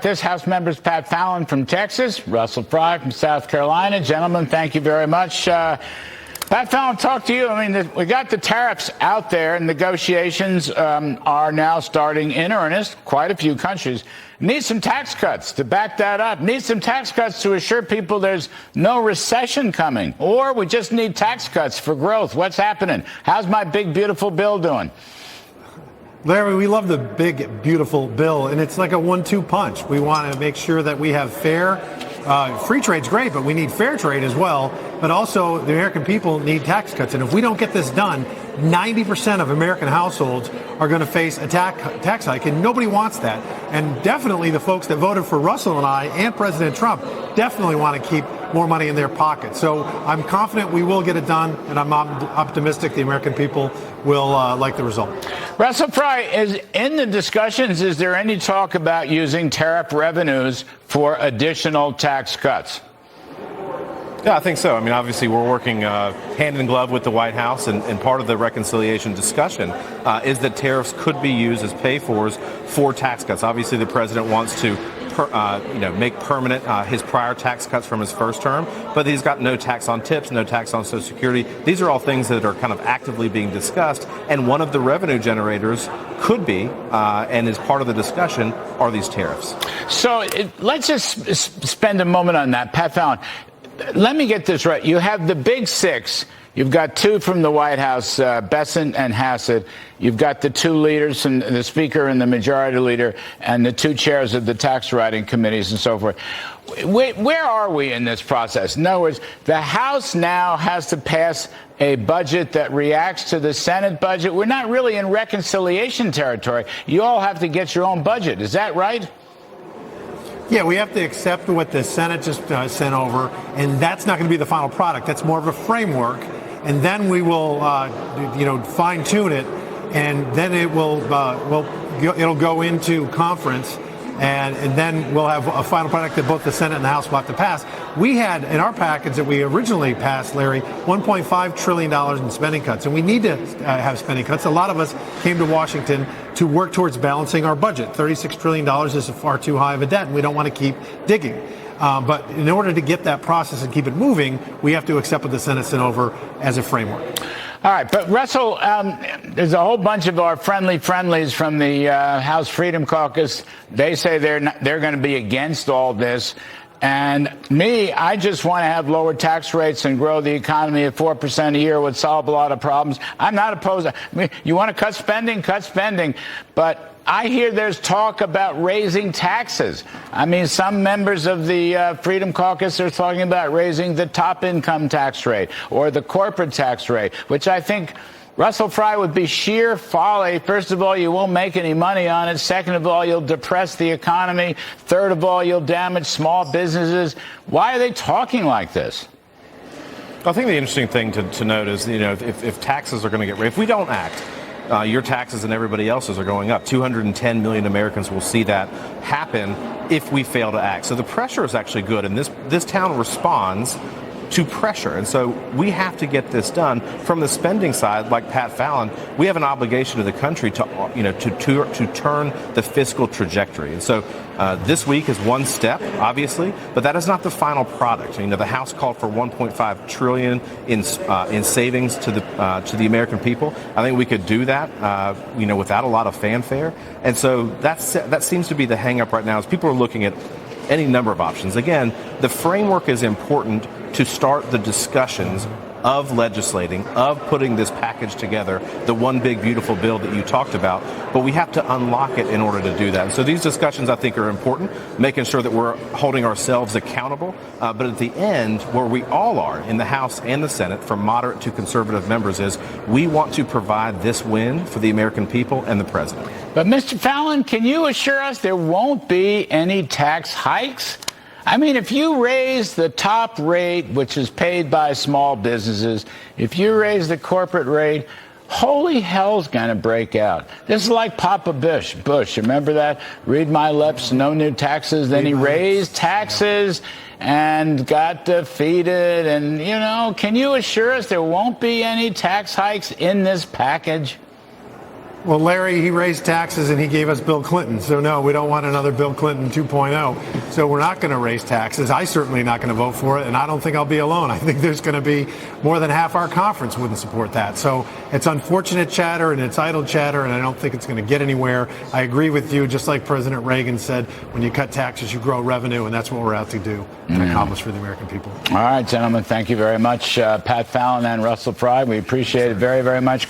This House members Pat Fallon from Texas, Russell Fry from South Carolina. Gentlemen, thank you very much. Pat Fallon, talk to you. I mean, we got the tariffs out there, and negotiations are now starting in earnest. Quite a few countries need some tax cuts to back that up. Need some tax cuts to assure people there's no recession coming. Or we just need tax cuts for growth. What's happening? How's my big, beautiful bill doing? Larry, we love the big, beautiful bill, and it's like a 1-2 punch. We want to make sure that we have fair, free trade's great, but we need fair trade as well. But also, the American people need tax cuts. And if we don't get this done, 90% of American households are going to face a tax hike, and nobody wants that. And definitely the folks that voted for Russell and I and President Trump definitely want to keep more money in their pocket. So I'm confident we will get it done, and I'm optimistic the American people will like the result. Russell Fry, is in the discussions, is there any talk about using tariff revenues for additional tax cuts? Yeah, I think so. I mean, obviously, we're working hand in glove with the White House, and part of the reconciliation discussion is that tariffs could be used as pay-fors for tax cuts. Obviously, the president wants to make permanent his prior tax cuts from his first term, but he's got no tax on tips, no tax on Social Security. These are all things that are kind of actively being discussed, and one of the revenue generators could be, and is part of the discussion, are these tariffs. So let's just spend a moment on that. Pat Fallon, let me get this right. You have the big six. You've got two from the White House, Bessent and Hassett. You've got the two leaders, and the Speaker and the Majority Leader, and the two chairs of the tax writing committees and so forth. Where are we in this process? In other words, the House now has to pass a budget that reacts to the Senate budget. We're not really in reconciliation territory. You all have to get your own budget. Is that right? Yeah, we have to accept what the Senate just sent over, and that's not going to be the final product. That's more of a framework, and then we will, fine tune it, and then it will, it'll go into conference, and then we'll have a final product that both the Senate and the House will have to pass. We had in our package that we originally passed, Larry, $1.5 trillion in spending cuts, and we need to have spending cuts. A lot of us came to Washington to work towards balancing our budget. $36 trillion is far too high of a debt, and we don't want to keep digging. But in order to get that process and keep it moving, we have to accept what the Senate sent over as a framework. All right, but Russell, there's a whole bunch of our friendlies from the House Freedom Caucus. They say they're going to be against all this. And I just want to have lower tax rates and grow the economy at 4% a year would solve a lot of problems. I'm not opposed. I mean, you want to cut spending, but I hear there's talk about raising taxes. I mean, some members of the Freedom Caucus are talking about raising the top income tax rate or the corporate tax rate, which I think Russell Fry would be sheer folly. First of all, you won't make any money on it. Second of all, you'll depress the economy. Third of all, you'll damage small businesses. Why are they talking like this? I think the interesting thing to note is, if taxes are going to get raised, if we don't act, your taxes and everybody else's are going up. 210 million Americans will see that happen if we fail to act. So the pressure is actually good, and this town responds to pressure. And so we have to get this done. From the spending side, like Pat Fallon, we have an obligation to the country to turn the fiscal trajectory. And so this week is one step, obviously, but that is not the final product. The House called for $1.5 trillion in savings to the American people. I think we could do that, without a lot of fanfare. And so that seems to be the hang-up right now, is people are looking at any number of options. Again, the framework is important to start the discussions of legislating, of putting this package together, the one big beautiful bill that you talked about, but we have to unlock it in order to do that. And so these discussions, I think, are important, making sure that we're holding ourselves accountable. But at the end, where we all are in the House and the Senate, from moderate to conservative members, is we want to provide this win for the American people and the president. But Mr. Fallon, can you assure us there won't be any tax hikes? I mean, if you raise the top rate, which is paid by small businesses, if you raise the corporate rate, holy hell's going to break out. This is like Papa Bush. Remember that? Read my lips, no new taxes. Then he raised taxes and got defeated. And, can you assure us there won't be any tax hikes in this package? Well, Larry, he raised taxes and he gave us Bill Clinton. So, no, we don't want another Bill Clinton 2.0. So we're not going to raise taxes. I certainly not going to vote for it, and I don't think I'll be alone. I think there's going to be more than half our conference wouldn't support that. So it's unfortunate chatter and it's idle chatter, and I don't think it's going to get anywhere. I agree with you. Just like President Reagan said, when you cut taxes, you grow revenue, and that's what we're out to do and accomplish for the American people. All right, gentlemen, thank you very much. Pat Fallon and Russell Fry, we appreciate it very, very much.